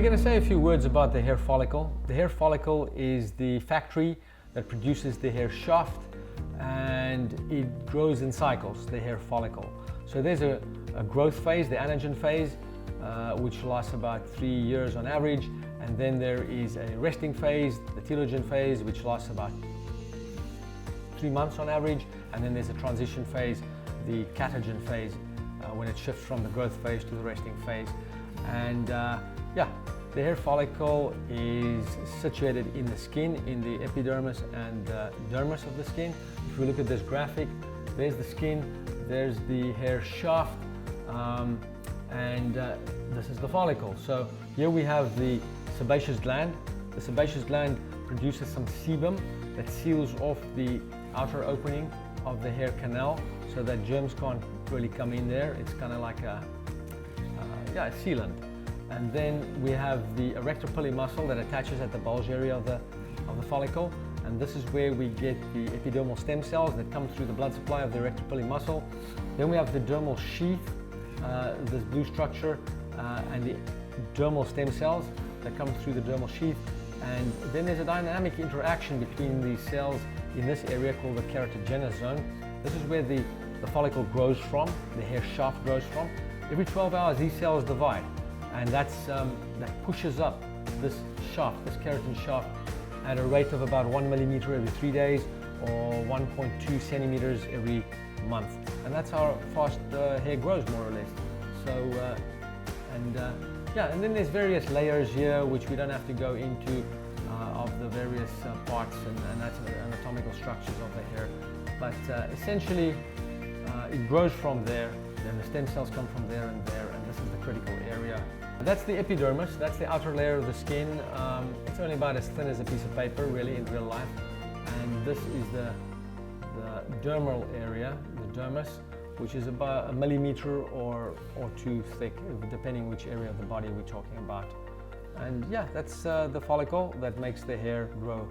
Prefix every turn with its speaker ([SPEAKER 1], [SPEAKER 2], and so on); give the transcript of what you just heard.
[SPEAKER 1] we're going to say a few words about the hair follicle. The hair follicle is the factory that produces the hair shaft, and it grows in cycles, the hair follicle. So there's a growth phase, the anagen phase, which lasts about 3 years on average, and then there is a resting phase, the telogen phase, which lasts about 3 months on average, and then there's a transition phase, the catagen phase, when it shifts from the growth phase to the resting phase. And the hair follicle is situated in the skin, in the epidermis and dermis of the skin. If we look at this graphic, there's the skin, there's the hair shaft, and this is the follicle. So here we have the sebaceous gland. The sebaceous gland produces some sebum that seals off the outer opening of the hair canal so that germs can't really come in there. It's kind of like a sealant. And then we have the erector pili muscle that attaches at the bulge area of the follicle, and this is where we get the epidermal stem cells that come through the blood supply of the erector pili muscle. Then we have the dermal sheath, this blue structure, and the dermal stem cells that come through the dermal sheath. And then there's a dynamic interaction between these cells in this area called the keratogenous zone. This is where the follicle grows from, the hair shaft grows from. Every 12 hours these cells divide, and that pushes up this shaft, this keratin shaft, at a rate of about 1 millimeter every 3 days or 1.2 centimeters every month. And that's how fast hair grows, more or less. So, and then there's various layers here which we don't have to go into of the various parts and that's the anatomical structures of the hair. But essentially, it grows from there, then the stem cells come from there, and this is the critical area. That's the epidermis, that's the outer layer of the skin. It's only about as thin as a piece of paper, really, in real life. And this is the dermal area, the dermis, which is about 1 millimeter or 2 thick, depending which area of the body we're talking about. And yeah, that's the follicle that makes the hair grow.